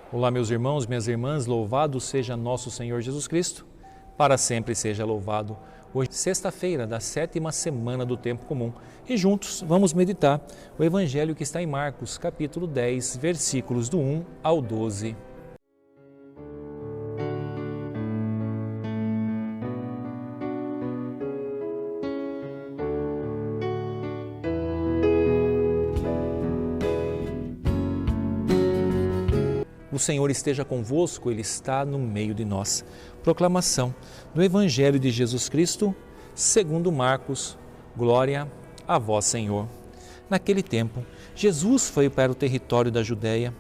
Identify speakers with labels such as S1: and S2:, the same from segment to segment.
S1: Olá, meus irmãos, minhas irmãs, louvado seja nosso Senhor Jesus Cristo, para sempre seja louvado. Hoje, sexta-feira da 7ª semana do Tempo Comum, e juntos vamos meditar o Evangelho que está em Marcos, capítulo 10, versículos do 1 ao 12. O Senhor esteja convosco, Ele está no meio de nós. Proclamação do Evangelho de Jesus Cristo, segundo Marcos. Glória a vós, Senhor. Naquele tempo, Jesus foi para o território da Judéia,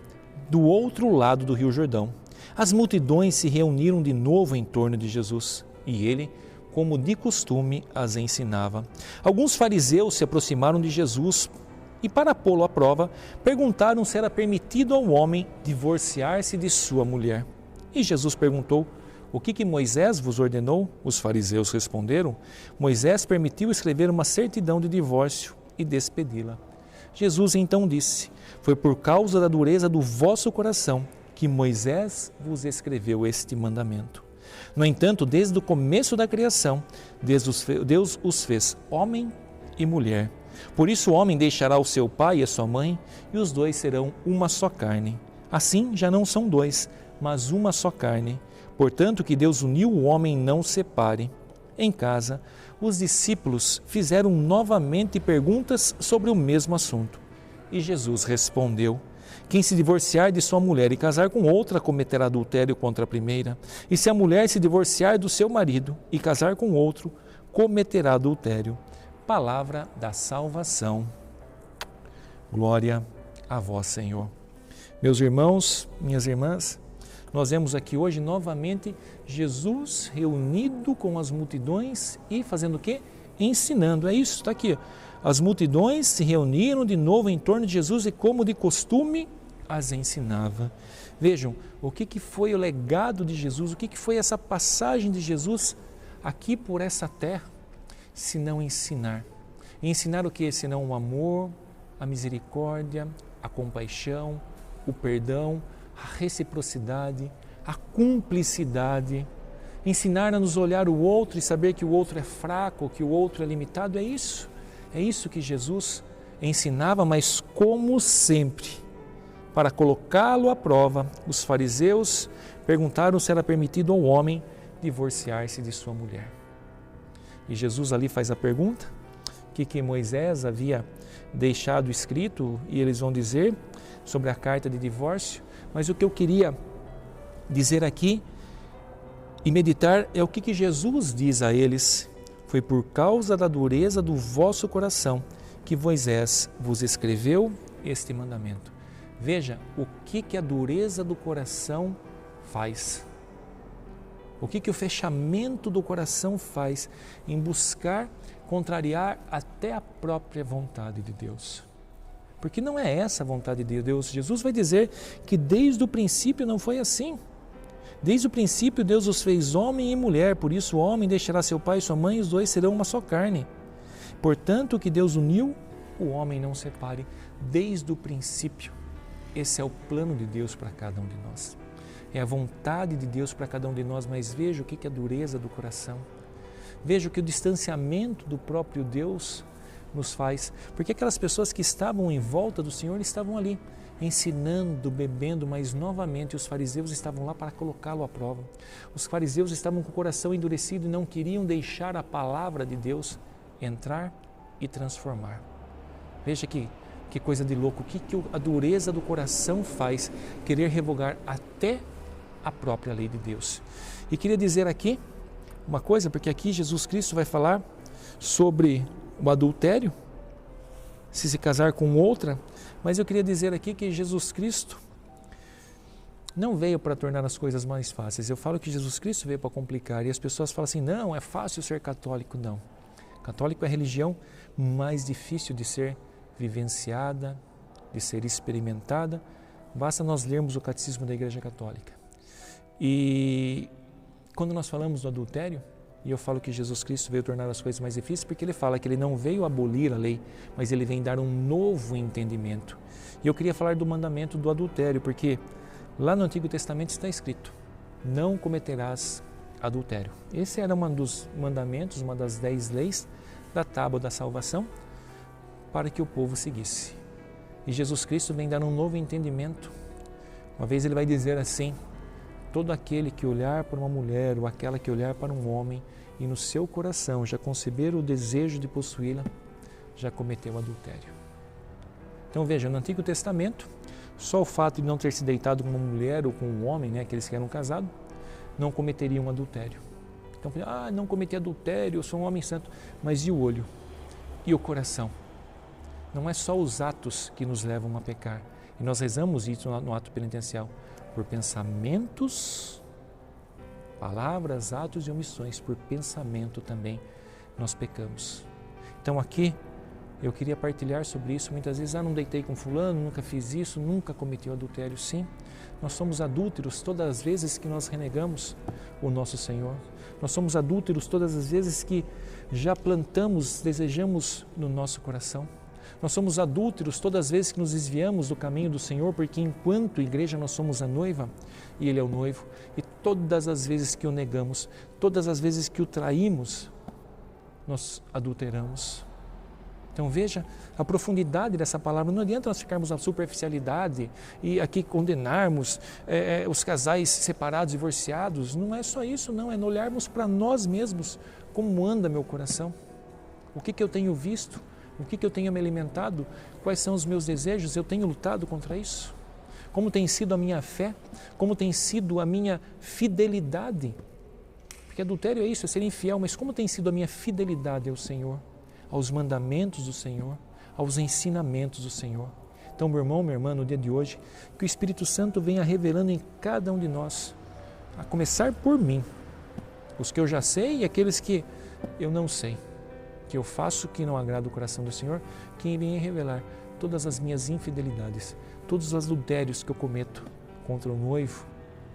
S1: do outro lado do Rio Jordão. As multidões se reuniram de novo em torno de Jesus e ele, como de costume, as ensinava. Alguns fariseus se aproximaram de Jesus e, para pô-lo à prova, perguntaram se era permitido ao homem divorciar-se de sua mulher. E Jesus perguntou: o que Moisés vos ordenou? Os fariseus responderam: Moisés permitiu escrever uma certidão de divórcio e despedi-la. Jesus então disse: foi por causa da dureza do vosso coração que Moisés vos escreveu este mandamento. No entanto, desde o começo da criação, Deus os fez homem e mulher. Por isso o homem deixará o seu pai e a sua mãe, e os dois serão uma só carne. Assim já não são dois, mas uma só carne. Portanto, que Deus uniu, o homem não separe. Em casa, os discípulos fizeram novamente perguntas sobre o mesmo assunto. E Jesus respondeu: quem se divorciar de sua mulher e casar com outra cometerá adultério contra a primeira. E se a mulher se divorciar do seu marido e casar com outro, cometerá adultério. Palavra da salvação. Glória a vós, Senhor. Meus irmãos, minhas irmãs, nós vemos aqui hoje novamente Jesus reunido com as multidões e fazendo o quê? Ensinando. É isso, está aqui. As multidões se reuniram de novo em torno de Jesus e, como de costume, as ensinava. Vejam, o que foi o legado de Jesus, o que foi essa passagem de Jesus aqui por essa terra? Se não ensinar. E ensinar o que? Senão o amor, a misericórdia, a compaixão, o perdão, a reciprocidade, a cumplicidade. Ensinar a nos olhar o outro e saber que o outro é fraco, que o outro é limitado. É isso. É isso que Jesus ensinava, mas como sempre, para colocá-lo à prova, os fariseus perguntaram se era permitido ao homem divorciar-se de sua mulher. E Jesus ali faz a pergunta, que Moisés havia deixado escrito, e eles vão dizer sobre a carta de divórcio, mas o que eu queria dizer aqui e meditar é o que Jesus diz a eles: foi por causa da dureza do vosso coração que Moisés vos escreveu este mandamento. Veja o que a dureza do coração faz. O que o fechamento do coração faz em buscar contrariar até a própria vontade de Deus? Porque não é essa a vontade de Deus. Jesus vai dizer que desde o princípio não foi assim. Desde o princípio Deus os fez homem e mulher, por isso o homem deixará seu pai e sua mãe e os dois serão uma só carne. Portanto, o que Deus uniu, o homem não separe. Desde o princípio, esse é o plano de Deus para cada um de nós. É a vontade de Deus para cada um de nós, mas veja o que é a dureza do coração. Veja o que o distanciamento do próprio Deus nos faz. Porque aquelas pessoas que estavam em volta do Senhor estavam ali, ensinando, bebendo, mas novamente os fariseus estavam lá para colocá-lo à prova. Os fariseus estavam com o coração endurecido e não queriam deixar a palavra de Deus entrar e transformar. Veja que coisa de louco, o que a dureza do coração faz, querer revogar até a própria lei de Deus. E queria dizer aqui uma coisa, porque aqui Jesus Cristo vai falar sobre o adultério, se casar com outra, mas eu queria dizer aqui que Jesus Cristo não veio para tornar as coisas mais fáceis. Eu falo que Jesus Cristo veio para complicar, e as pessoas falam assim: não, é fácil ser católico. Não. Católico é a religião mais difícil de ser vivenciada, de ser experimentada. Basta nós lermos o Catecismo da Igreja Católica. E quando nós falamos do adultério, e eu falo que Jesus Cristo veio tornar as coisas mais difíceis, porque ele fala que ele não veio abolir a lei, mas ele vem dar um novo entendimento. E eu queria falar do mandamento do adultério, porque Lá no Antigo Testamento está escrito: não cometerás adultério. Esse era um dos mandamentos, uma das 10 leis da tábua da salvação para que o povo seguisse. E Jesus Cristo vem dar um novo entendimento. Uma vez ele vai dizer assim: todo aquele que olhar para uma mulher ou aquela que olhar para um homem e no seu coração já conceber o desejo de possuí-la, já cometeu adultério. Então veja, no Antigo Testamento, só o fato de não ter se deitado com uma mulher ou com um homem, aqueles que eram casados, não cometeriam adultério. Então, não cometi adultério, eu sou um homem santo. Mas e o olho? E o coração? Não é só os atos que nos levam a pecar. E nós rezamos isso no ato penitencial. Por pensamentos, palavras, atos e omissões, por pensamento também nós pecamos. Então aqui eu queria partilhar sobre isso. Muitas vezes, não deitei com fulano, nunca fiz isso, nunca cometi o adultério. Sim, nós somos adúlteros todas as vezes que nós renegamos o nosso Senhor. Nós somos adúlteros todas as vezes que já plantamos, desejamos no nosso coração. Nós somos adúlteros todas as vezes que nos desviamos do caminho do Senhor, porque enquanto igreja nós somos a noiva e Ele é o noivo. E todas as vezes que o negamos, todas as vezes que o traímos, nós adulteramos. Então veja a profundidade dessa palavra. Não adianta nós ficarmos na superficialidade e aqui condenarmos os casais separados, divorciados. Não é só isso, não. É olharmos para nós mesmos. Como anda meu coração? O que eu tenho visto? O que eu tenho me alimentado? Quais são os meus desejos? Eu tenho lutado contra isso? Como tem sido a minha fé? Como tem sido a minha fidelidade? Porque adultério é isso, é ser infiel. Mas como tem sido a minha fidelidade ao Senhor? Aos mandamentos do Senhor, aos ensinamentos do Senhor. Então, meu irmão, minha irmã, no dia de hoje, que o Espírito Santo venha revelando em cada um de nós, a começar por mim, os que eu já sei e aqueles que eu não sei, que eu faço que não agrada o coração do Senhor, que venha revelar todas as minhas infidelidades, todos os adultérios que eu cometo contra o noivo,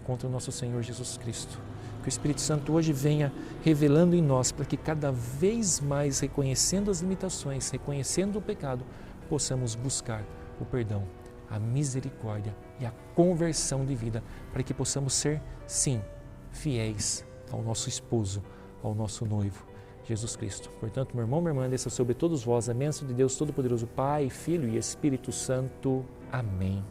S1: contra o nosso Senhor Jesus Cristo. Que o Espírito Santo hoje venha revelando em nós, para que cada vez mais, reconhecendo as limitações, reconhecendo o pecado, possamos buscar o perdão, a misericórdia e a conversão de vida, para que possamos ser, sim, fiéis ao nosso esposo, ao nosso noivo, Jesus Cristo. Portanto, meu irmão, minha irmã, desça sobre todos vós a bênção de Deus Todo-Poderoso, Pai, Filho e Espírito Santo. Amém.